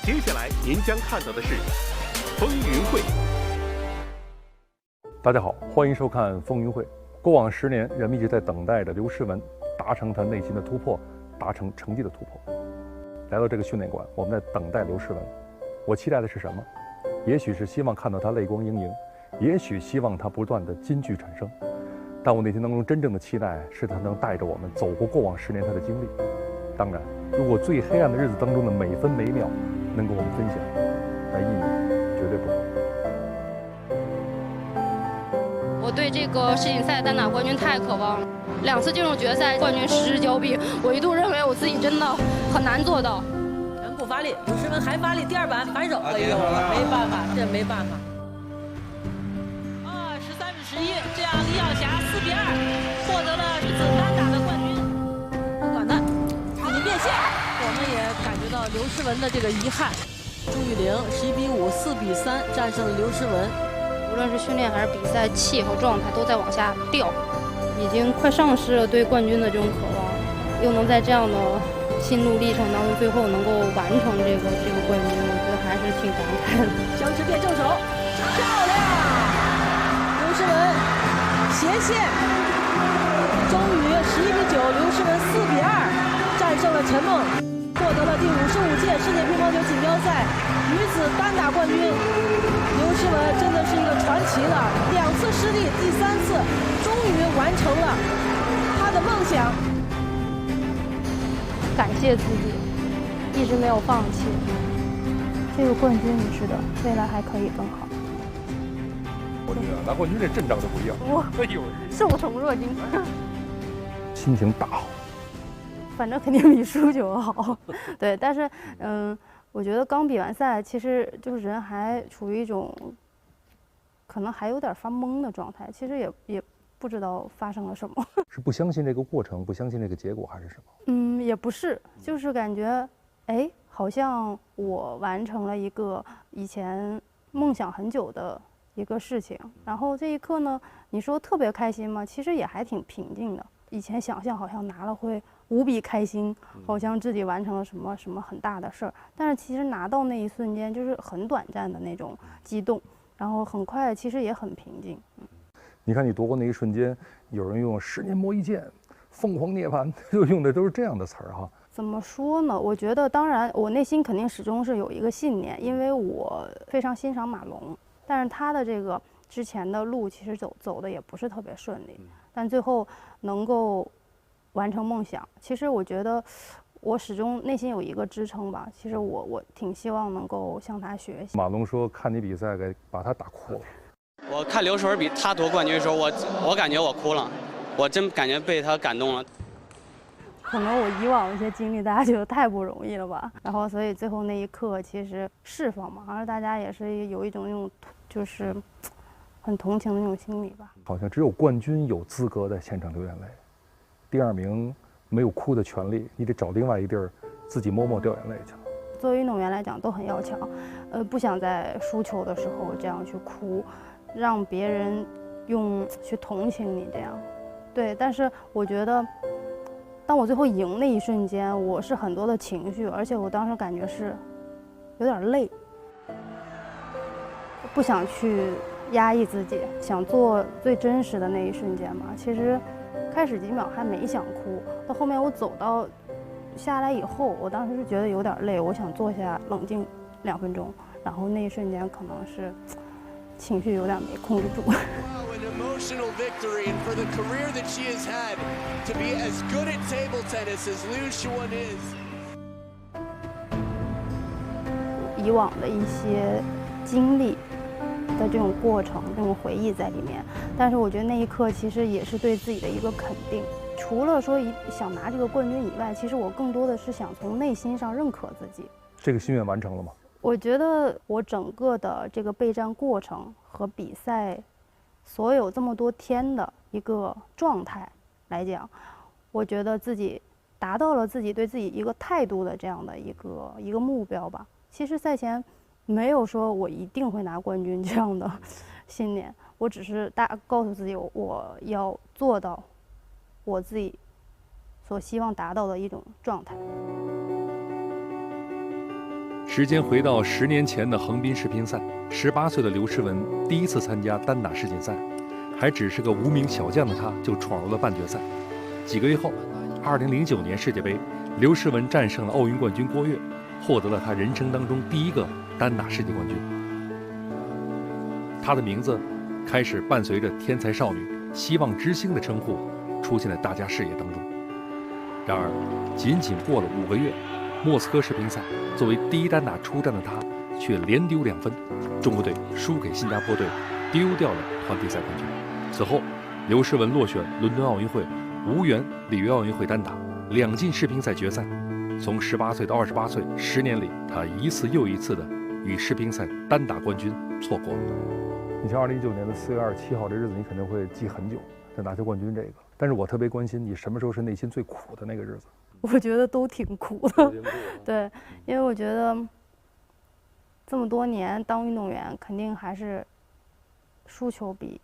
接下来您将看到的是风云会。大家好，欢迎收看风云会。过往10年，人们一直在等待着刘诗雯达成她内心的突破，达成成绩的突破。来到这个训练馆，我们在等待刘诗雯。我期待的是什么？也许是希望看到她泪光盈盈，也许希望她不断的金句产生。但我内心当中真正的期待是她能带着我们走过往10年她的经历。当然，如果最黑暗的日子当中的每分每秒能跟我们分享，那意义绝对不同。我对这个世锦赛单打冠军太渴望了，2次进入决赛，冠军失之交臂。我一度认为我自己真的很难做到。全部发力，刘诗雯还发力，第2板反手，哎呦，没办法，这没办法。13比11，这样李晓霞4比2获得了女子单打的冠军。短的已经变线，我们也感觉到刘诗雯的这个遗憾。朱雨玲11比5、4比3战胜了刘诗雯。无论是训练还是比赛，气和状态都在往下掉，已经快丧失了对冠军的这种渴望，又能在这样的心路历程当中最后能够完成这个冠军，我觉得还是挺感慨的。相持变正手，漂亮！刘诗雯斜线，终于11比9，刘诗雯4比2战胜了陈梦，获得了第55届世界乒乓球锦标赛女子单打冠军。刘诗雯真的是一个传奇了，2次失利，第3次终于完成了她的梦想。感谢自己，一直没有放弃。这个冠军你是的，未来还可以更好。我觉得拿冠军这阵仗就不一样，哎呦，受宠若惊，心情大好。反正肯定比输球好。对，但是我觉得刚比完赛，其实就是人还处于一种可能还有点发懵的状态，其实也不知道发生了什么。是不相信这个过程，不相信这个结果，还是什么？也不是，就是感觉好像我完成了一个以前梦想很久的一个事情，然后这一刻呢，你说特别开心吗？其实也还挺平静的。以前想象好像拿了会无比开心，好像自己完成了什么什么很大的事儿，但是其实拿到那一瞬间就是很短暂的那种激动，然后很快其实也很平静。你看你夺过那一瞬间，有人用10年磨一剑、凤凰涅槃，就用的都是这样的词儿哈。怎么说呢？我觉得当然我内心肯定始终是有一个信念，因为我非常欣赏马龙，但是他的这个之前的路其实走的也不是特别顺利，但最后能够完成梦想，其实我觉得我始终内心有一个支撑吧。其实我挺希望能够向他学习。马龙说看你比赛给把他打哭了。我看刘诗雯比他夺冠军的时候，我感觉我哭了，我真感觉被他感动了。可能我以往的一些经历，大家觉得太不容易了吧，然后所以最后那一刻其实释放嘛，而大家也是有一种那种就是很同情的那种心理吧。好像只有冠军有资格在现场流眼泪，第2名没有哭的权利，你得找另外一地儿自己默默掉眼泪去了。作为运动员来讲都很要强，不想在输球的时候这样去哭，让别人去同情你这样。对，但是我觉得当我最后赢那一瞬间，我是很多的情绪，而且我当时感觉是有点累，不想去压抑自己，想做最真实的那一瞬间嘛。其实开始几秒还没想哭，到后面我走到下来以后，我当时是觉得有点累，我想坐下冷静2分钟，然后那一瞬间可能是情绪有点没控制住。Emotional victory, and for the career that she has had, to be as good at table tennis as Liu Xuan is. 以往的一些经历的这种过程、这种回忆在里面，但是我觉得那一刻其实也是对自己的一个肯定。除了说想拿这个冠军以外，其实我更多的是想从内心上认可自己。这个心愿完成了吗？我觉得我整个的这个备战过程和比赛所有这么多天的一个状态来讲，我觉得自己达到了自己对自己一个态度的这样的一个目标吧。其实赛前没有说我一定会拿冠军这样的信念，我只是告诉自己我要做到我自己所希望达到的一种状态。时间回到10年前的横滨世乒赛，18岁的刘诗雯第一次参加单打世锦赛，还只是个无名小将的她就闯入了半决赛。几个月后，2009年世界杯，刘诗雯战胜了奥运冠军郭跃，获得了她人生当中第一个单打世界冠军。她的名字开始伴随着天才少女、希望之星的称呼出现在大家视野当中。然而，仅仅过了5个月，莫斯科世乒赛作为第一单打出战的她，却连丢2分，中国队输给新加坡队，丢掉了团体赛冠军。此后，刘诗雯落选伦敦奥运会，无缘里约奥运会单打，2进世乒赛决赛。从18岁到28岁，10年里，她一次又一次的与世乒赛单打冠军错过了。你像2019年的4月27号这日子，你肯定会记很久，在拿下冠军这个。但是我特别关心你什么时候是内心最苦的那个日子。我觉得都挺苦的，对，因为我觉得这么多年当运动员，肯定还是输球比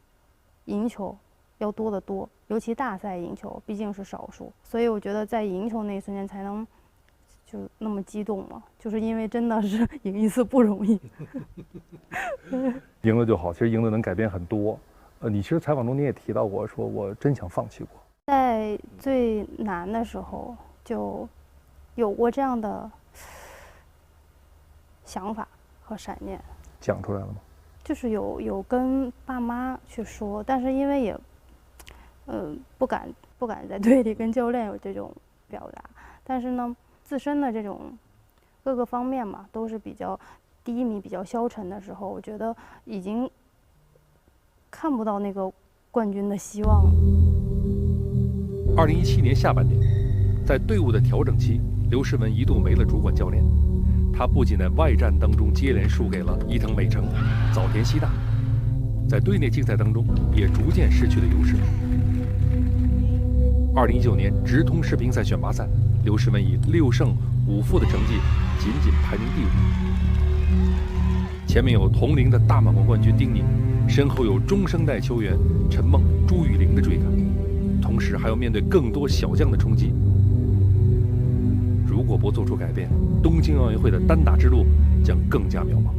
赢球要多得多，尤其大赛赢球毕竟是少数，所以我觉得在赢球那一瞬间才能就那么激动嘛，就是因为真的是赢一次不容易。赢了就好，其实赢了能改变很多。你其实采访中你也提到过，说我真想放弃过。在最难的时候就有过这样的想法和闪念。讲出来了吗？就是有跟爸妈去说，但是因为也不敢在队里跟教练有这种表达，但是呢自身的这种各个方面嘛都是比较低迷、比较消沉的时候，我觉得已经看不到那个冠军的希望了。2017年下半年，在队伍的调整期，刘诗雯一度没了主管教练。她不仅在外战当中接连输给了伊藤美诚、早田希大，在队内竞赛当中也逐渐失去了优势。2019年直通世乒赛选拔赛，刘诗雯以6胜5负的成绩仅仅排名第5。前面有同龄的大满贯冠军丁宁，身后有中生代球员陈梦、朱雨玲的追赶，同时还要面对更多小将的冲击。如果不做出改变，东京奥运会的单打之路将更加渺茫。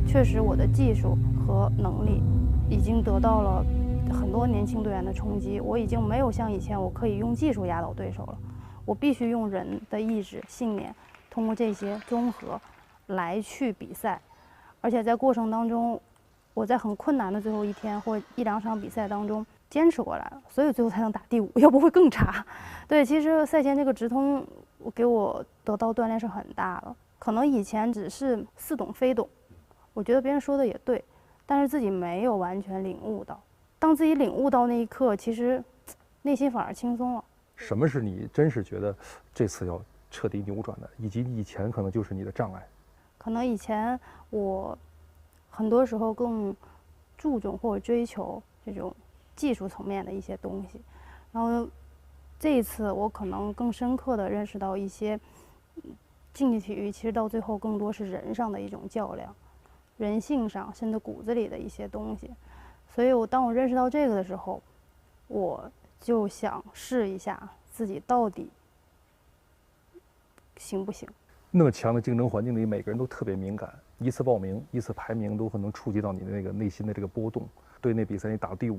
确实，我的技术和能力已经得到了很多年轻队员的冲击，我已经没有像以前我可以用技术压倒对手了，我必须用人的意志、信念，通过这些综合来去比赛。而且在过程当中，我在很困难的最后一天或1、2场比赛当中坚持过来了，所以最后才能打第5，要不会更差。对，其实赛前这个直通给我得到锻炼是很大的，可能以前只是似懂非懂，我觉得别人说的也对，但是自己没有完全领悟到。当自己领悟到那一刻，其实内心反而轻松了。什么是你真是觉得这次要彻底扭转的，以及以前可能就是你的障碍？可能以前我很多时候更注重或者追求这种技术层面的一些东西，然后这一次我可能更深刻地认识到一些竞技体育其实到最后更多是人上的一种较量，人性上甚至骨子里的一些东西。所以当我认识到这个的时候，我就想试一下自己到底行不行。那么强的竞争环境里，每个人都特别敏感，一次报名、一次排名都可能触及到你的那个内心的这个波动。队内比赛你打第5，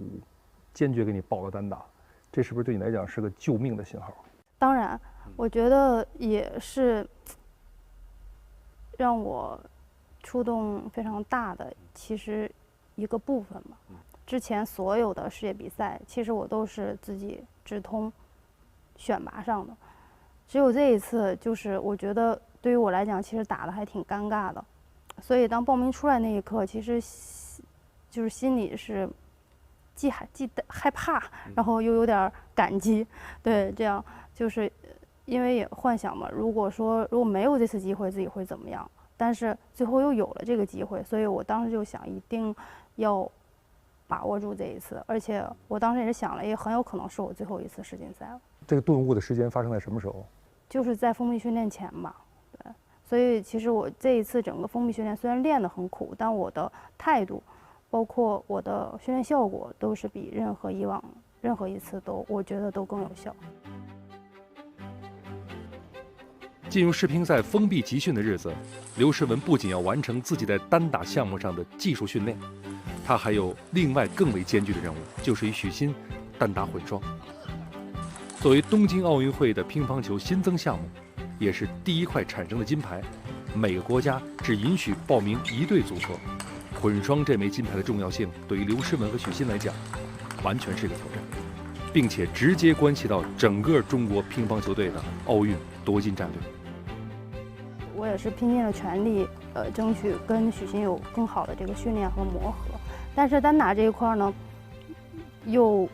坚决给你报了单打，这是不是对你来讲是个救命的信号？当然，我觉得也是让我触动非常大的，其实一个部分吧。之前所有的世界比赛，其实我都是自己直通选拔上的，只有这一次，就是我觉得对于我来讲，其实打得还挺尴尬的。所以当报名出来那一刻，其实就是心里是既害怕，然后又有点感激。对，这样就是因为也幻想嘛，如果没有这次机会，自己会怎么样？但是最后又有了这个机会，所以我当时就想一定要把握住这一次，而且我当时也是想了，也很有可能是我最后一次世锦赛了。这个顿悟的时间发生在什么时候？就是在封闭训练前吧。对，所以其实我这一次整个封闭训练虽然练得很苦，但我的态度，包括我的训练效果，都是比任何以往任何一次我觉得都更有效。进入世乒赛封闭集训的日子，刘诗雯不仅要完成自己在单打项目上的技术训练，她还有另外更为艰巨的任务，就是与许昕单打混双。作为东京奥运会的乒乓球新增项目，也是第一块产生的金牌，每个国家只允许报名1对组合。混双这枚金牌的重要性，对于刘诗雯和许昕来讲，完全是一个挑战，并且直接关系到整个中国乒乓球队的奥运夺金战略。我也是拼尽了全力，争取跟许昕有更好的这个训练和磨合。但是单打这一块呢，又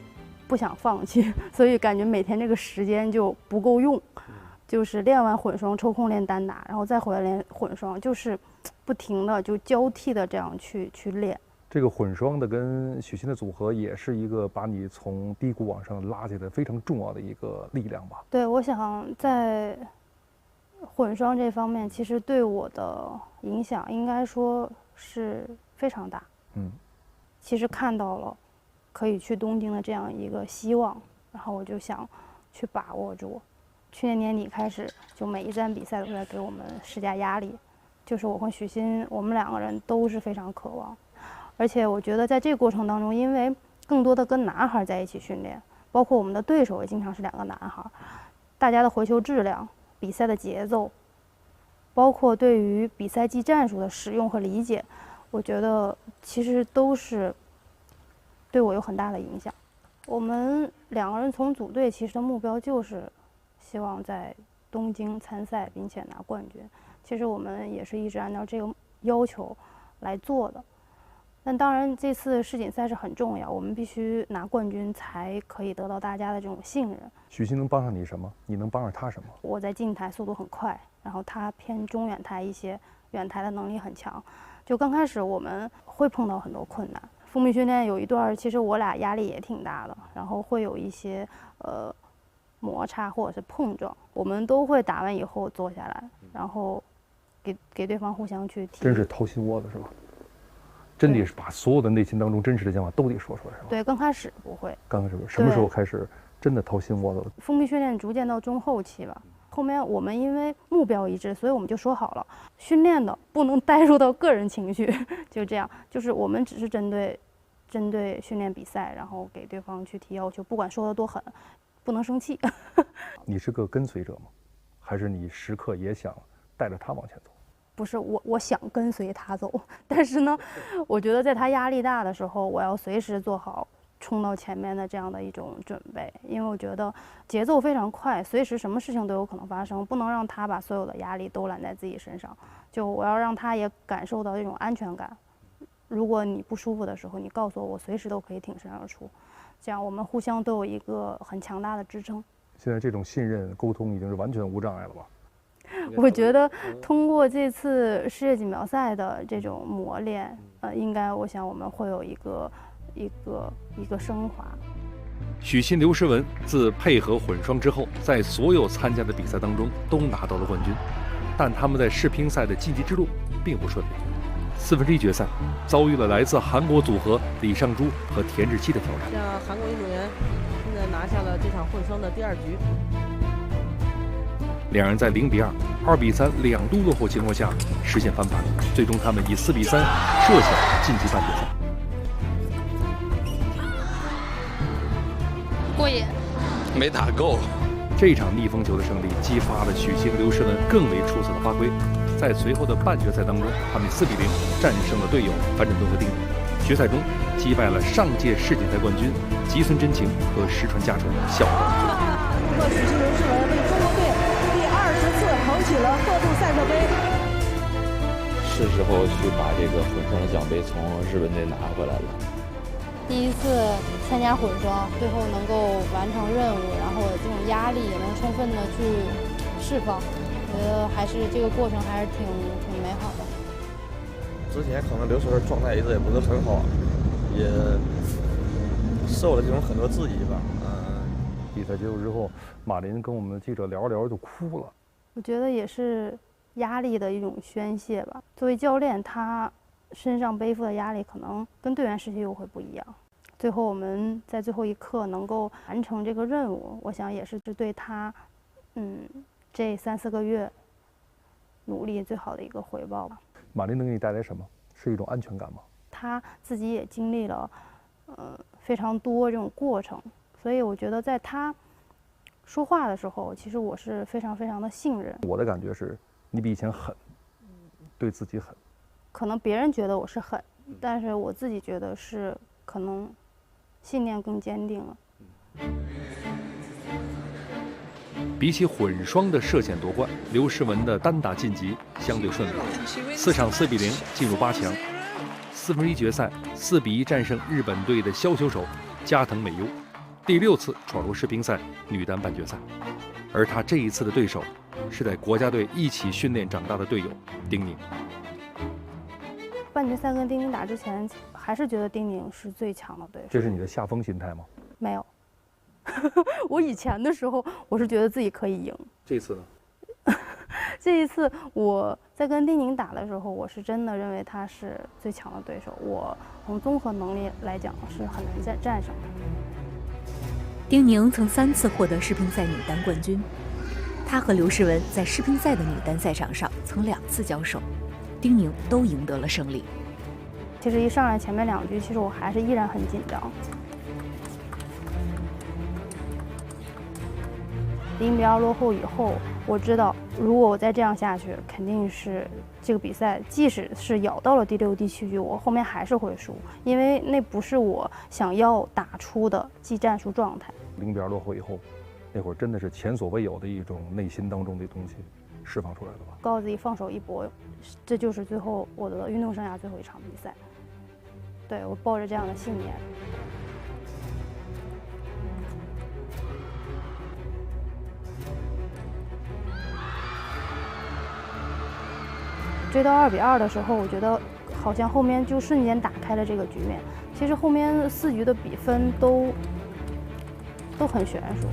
不想放弃，所以感觉每天这个时间就不够用。就是练完混双抽空练单打，然后再回来练混双，就是不停的就交替的这样去练。这个混双的跟许昕的组合，也是一个把你从低谷往上拉起来非常重要的一个力量吧？对，我想在混双这方面，其实对我的影响应该说是非常大。其实看到了可以去东京的这样一个希望，然后我就想去把握住。去年年底开始，就每一站比赛都在给我们施加压力，就是我和许昕，我们2个人都是非常渴望。而且我觉得在这个过程当中，因为更多的跟男孩在一起训练，包括我们的对手也经常是2个男孩，大家的回球质量、比赛的节奏，包括对于比赛技战术的使用和理解，我觉得其实都是对我有很大的影响。我们2个人从组队其实的目标就是希望在东京参赛，并且拿冠军。其实我们也是一直按照这个要求来做的。但当然，这次世锦赛是很重要，我们必须拿冠军才可以得到大家的这种信任。许昕能帮上你什么？你能帮上他什么？我在近台速度很快，然后他偏中远台一些，远台的能力很强。就刚开始我们会碰到很多困难，封闭训练有一段，其实我俩压力也挺大的，然后会有一些摩擦或者是碰撞，我们都会打完以后坐下来，然后给对方互相去提。真是掏心窝子是吧？真得是把所有的内心当中真实的想法都得说出来是吧？对，刚开始不会。刚开始什么时候开始真的掏心窝子了？封闭训练逐渐到中后期吧，后面我们因为目标一致，所以我们就说好了，训练的不能带入到个人情绪，就这样，就是我们只是针对训练比赛，然后给对方去提要求，不管说的多狠，不能生气。你是个跟随者吗？还是你时刻也想带着他往前走？不是我想跟随他走，但是呢，我觉得在他压力大的时候，我要随时做好冲到前面的这样的一种准备，因为我觉得节奏非常快，随时什么事情都有可能发生，不能让他把所有的压力都揽在自己身上。就我要让他也感受到这种安全感。如果你不舒服的时候，你告诉我，我随时都可以挺身而出，这样我们互相都有一个很强大的支撑。现在这种信任沟通已经是完全无障碍了吧？我觉得通过这次世界锦标赛的这种磨练，应该我想我们会有一个升华。许昕、刘诗雯自配合混双之后，在所有参加的比赛当中都拿到了冠军，但他们在世乒赛的晋级之路并不顺利。1/4决赛遭遇了来自韩国组合李尚洙和田志希的挑战。像韩国运动员现在拿下了这场混双的第2局。两人在0比2、2比32度落后情况下实现翻盘，最终他们以4比3设想晋级半决赛。过瘾，没打够。这场逆风球的胜利激发了许昕和刘诗雯更为出色的发挥，在随后的半决赛当中，他们4比0战胜了队友樊振东和丁磊，决赛中击败了上届世锦赛冠军吉村真晴和石川佳纯，笑傲。许昕、刘诗雯为中国队第20次捧起了赫杜赛特杯。是时候去把这个混双的奖杯从日本队拿回来了。第一次参加混双，最后能够完成任务，然后这种压力也能充分的去释放，我觉得还是这个过程还是挺美好的。之前可能刘诗雯状态一直也不是很好，也受了这种很多质疑吧。比赛结束之后，马琳跟我们的记者聊着聊着就哭了。我觉得也是压力的一种宣泄吧。作为教练，他身上背负的压力可能跟队员士气又会不一样。最后我们在最后一刻能够完成这个任务，我想也是对他，这3、4个月努力最好的一个回报吧。马琳能给你带来什么？是一种安全感吗？他自己也经历了，非常多这种过程，所以我觉得在他说话的时候，其实我是非常非常的信任。我的感觉是，你比以前狠，对自己狠。可能别人觉得我是狠，但是我自己觉得是可能信念更坚定了。比起混双的涉险夺冠，刘诗雯的单打晋级相对顺利，4场4比0进入8强，1/4决赛4比1战胜日本队的削球手加藤美优，第6次闯入世乒赛女单半决赛。而她这一次的对手是在国家队一起训练长大的队友丁宁。半决赛跟丁宁打之前，还是觉得丁宁是最强的对手。这是你的下风心态吗？没有。我以前的时候，我是觉得自己可以赢。这次呢？这一次我在跟丁宁打的时候，我是真的认为他是最强的对手。我从综合能力来讲是很难战胜他。丁宁曾3次获得世乒赛女单冠军，她和刘诗雯在世乒赛的女单赛场上曾2次交手，丁宁都赢得了胜利。其实一上来前面2局，其实我还是依然很紧张。0比2落后以后，我知道如果我再这样下去，肯定是这个比赛，即使是咬到了第6、第7局，我后面还是会输，因为那不是我想要打出的技战术状态。0比2落后以后，那会儿真的是前所未有的一种内心当中的东西释放出来了吧？告诉自己放手一搏，这就是最后我的运动生涯最后一场比赛。对，我抱着这样的信念。追到2比2的时候，我觉得好像后面就瞬间打开了这个局面。其实后面4局的比分都很悬殊，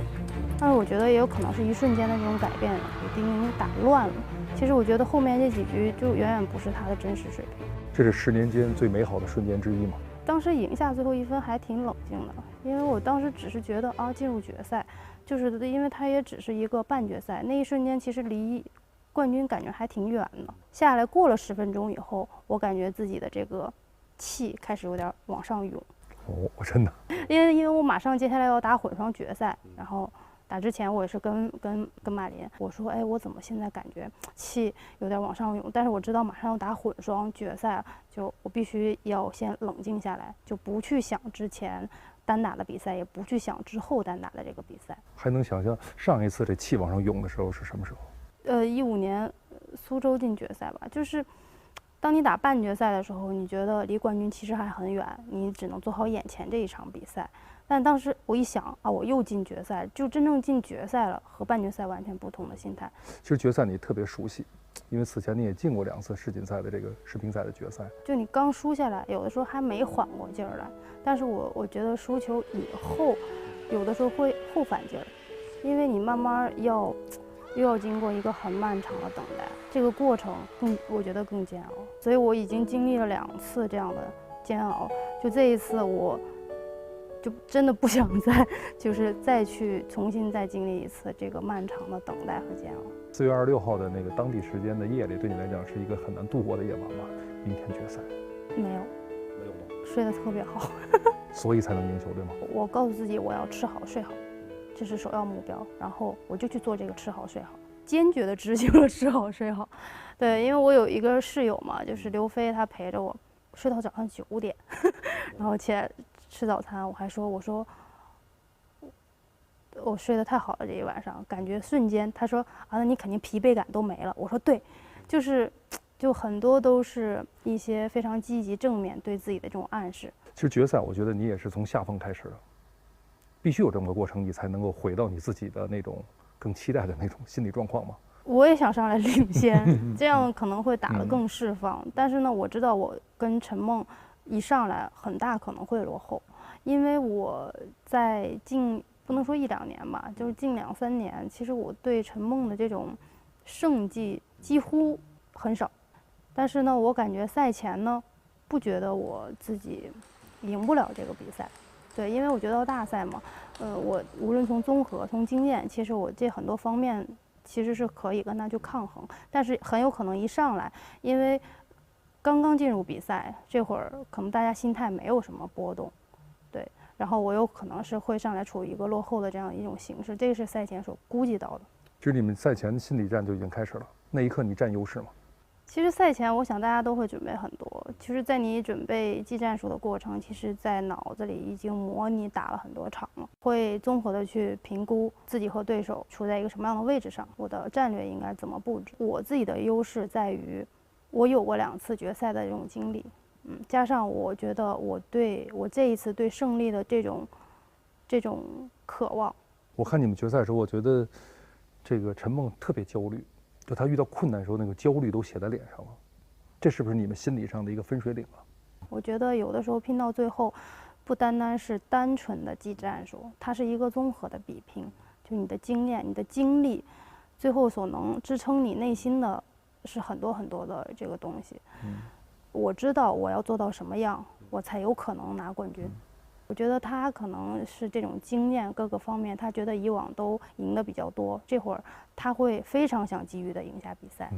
但是我觉得也有可能是一瞬间的这种改变给丁宁打乱了。其实我觉得后面这几局就远远不是他的真实水平。这是10年间最美好的瞬间之一吗？当时赢下最后1分还挺冷静的，因为我当时只是觉得进入决赛，就是因为它也只是一个半决赛，那一瞬间其实离冠军感觉还挺远的。下来过了10分钟以后，我感觉自己的这个气开始有点往上涌。哦，真的。因为我马上接下来要打混双决赛，然后打之前我也是跟马琳我说，哎，我怎么现在感觉气有点往上涌？但是我知道马上要打混双决赛，就我必须要先冷静下来，就不去想之前单打的比赛，也不去想之后单打的这个比赛。还能想象上一次这气往上涌的时候是什么时候？15年苏州进决赛吧，就是当你打半决赛的时候，你觉得离冠军其实还很远，你只能做好眼前这一场比赛。但当时我一想我又进决赛，就真正进决赛了，和半决赛完全不同的心态。其实决赛你特别熟悉，因为此前你也进过2次世锦赛的这个世乒赛的决赛。就你刚输下来，有的时候还没缓过劲儿来，但是我觉得输球以后，有的时候会后反劲儿，因为你慢慢又要经过一个很漫长的等待，这个过程我觉得更煎熬。所以我已经经历了2次这样的煎熬，就这一次我就真的不想再去重新再经历一次这个漫长的等待和煎熬。4月26号的那个当地时间的夜里，对你来讲是一个很难度过的夜晚吧？明天决赛没有吗？睡得特别好，所以才能赢球，对吗？我告诉自己我要吃好睡好，这是首要目标，然后我就去做这个吃好睡好，坚决的执行了吃好睡好。对，因为我有一个室友嘛，就是刘飞，他陪着我睡到早上9点，然后起来吃早餐，我还说我睡得太好了这一晚上，感觉瞬间，他说那你肯定疲惫感都没了。我说对，就很多都是一些非常积极正面对自己的这种暗示。其实决赛我觉得你也是从下风开始的，必须有这么个过程，你才能够回到你自己的那种更期待的那种心理状况嘛。我也想上来领先，这样可能会打得更释放。但是呢，我知道我跟陈梦一上来很大可能会落后，因为我在不能说1、2年吧，就是近2、3年，其实我对陈梦的这种胜绩几乎很少。但是呢，我感觉赛前呢，不觉得我自己赢不了这个比赛。对，因为我觉得大赛嘛，我无论从综合、从经验，其实我这很多方面其实是可以跟他去抗衡，但是很有可能一上来，因为刚刚进入比赛，这会儿可能大家心态没有什么波动，对，然后我有可能是会上来处于一个落后的这样一种形式，这个是赛前所估计到的。其实你们赛前心理战就已经开始了，那一刻你占优势吗？其实赛前，我想大家都会准备很多。其实，在你准备技战术的过程，其实在脑子里已经模拟打了很多场了，会综合的去评估自己和对手处在一个什么样的位置上，我的战略应该怎么布置。我自己的优势在于，我有过2次决赛的这种经历，加上我觉得我对我这一次对胜利的这种渴望。我看你们决赛的时候，我觉得这个陈梦特别焦虑。就他遇到困难的时候，那个焦虑都写在脸上了，这是不是你们心理上的一个分水岭啊？我觉得有的时候拼到最后，不单单是单纯的技战术，它是一个综合的比拼。就你的经验、你的经历，最后所能支撑你内心的是很多很多的这个东西。我知道我要做到什么样，我才有可能拿冠军。我觉得他可能是这种经验各个方面，他觉得以往都赢得比较多，这会儿他会非常想急于的赢下比赛。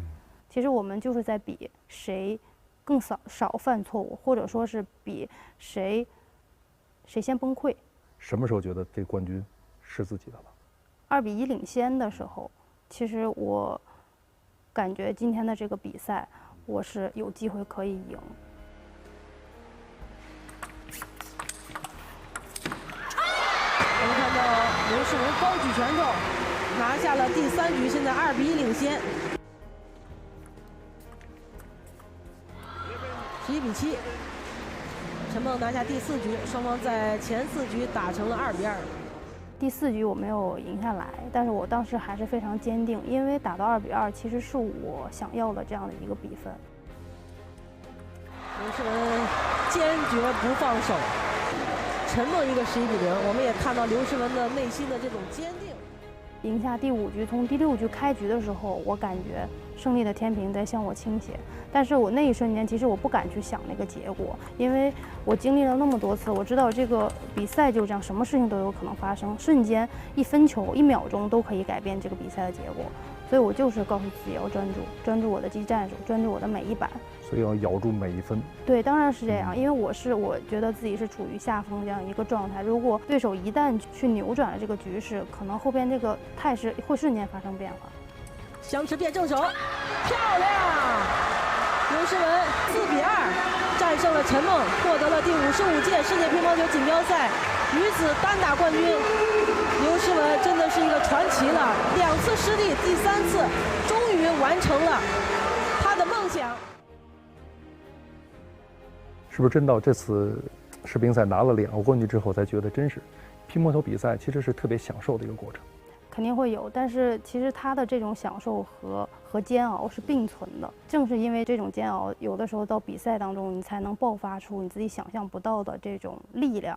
其实我们就是在比谁更少犯错误，或者说是比谁先崩溃。什么时候觉得这冠军是自己的了？2比1领先的时候，其实我感觉今天的这个比赛我是有机会可以赢。我们看到刘诗雯高举拳头，拿下了第3局，现在2比1领先，11比7。陈梦拿下第4局，双方在前4局打成了2比2。第4局我没有赢下来，但是我当时还是非常坚定，因为打到2比2其实是我想要的这样的一个比分。刘诗雯坚决不放手。陈梦一个11比0，我们也看到刘诗雯的内心的这种坚定。赢下第5局，从第6局开局的时候，我感觉胜利的天平在向我倾斜，但是我那一瞬间其实我不敢去想那个结果，因为我经历了那么多次，我知道这个比赛就这样，什么事情都有可能发生，瞬间1分球1秒钟都可以改变这个比赛的结果，所以我就是告诉自己要专注我的技战术，专注我的每一板。所以要咬住每一分。对，当然是这样，因为我觉得自己是处于下风这样一个状态。如果对手一旦去扭转了这个局势，可能后边这个态势会瞬间发生变化。相持变正手，漂亮！刘诗雯4比2战胜了陈梦，获得了第55届世界乒乓球锦标赛女子单打冠军。刘诗雯真的是一个传奇了，2次失利，第3次终于完成了她的梦想。是不是真到这次世乒赛拿了2个冠军之后，才觉得真是乒乓球比赛其实是特别享受的一个过程？肯定会有，但是其实他的这种享受和煎熬是并存的。正是因为这种煎熬，有的时候到比赛当中，你才能爆发出你自己想象不到的这种力量。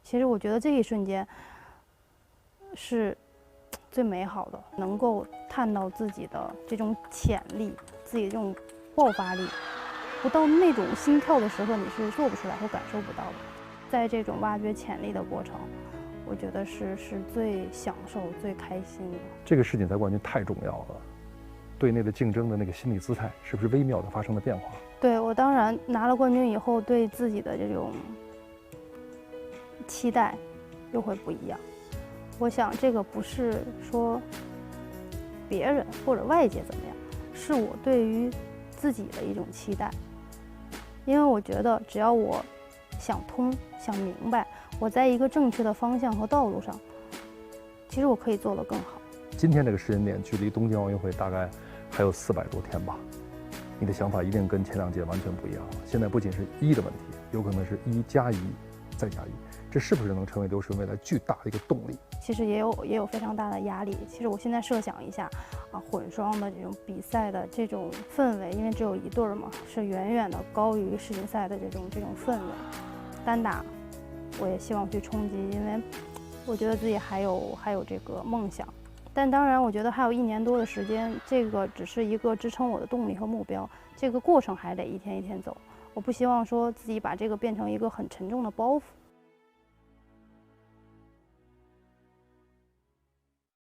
其实我觉得这一瞬间是最美好的，能够探到自己的这种潜力，自己的这种爆发力。不到那种心跳的时候，你是做不出来或感受不到的。在这种挖掘潜力的过程，我觉得是最享受、最开心的。这个世锦赛冠军太重要了，对内的竞争的那个心理姿态是不是微妙的发生了变化？对，我当然拿了冠军以后，对自己的这种期待又会不一样。我想这个不是说别人或者外界怎么样，是我对于自己的一种期待。因为我觉得只要我想通、想明白，我在一个正确的方向和道路上，其实我可以做得更好。今天这个时间点距离东京奥运会大概还有400多天吧，你的想法一定跟前2届完全不一样了。现在不仅是1的问题，有可能是1加1再加1，这是不是能成为刘诗雯未来巨大的一个动力？其实也有非常大的压力。其实我现在设想一下，混双的这种比赛的这种氛围，因为只有1对嘛，是远远的高于世锦赛的这种氛围。单打，我也希望去冲击，因为我觉得自己还有这个梦想。但当然，我觉得还有1年多的时间，这个只是一个支撑我的动力和目标，这个过程还得一天一天走。我不希望说自己把这个变成一个很沉重的包袱。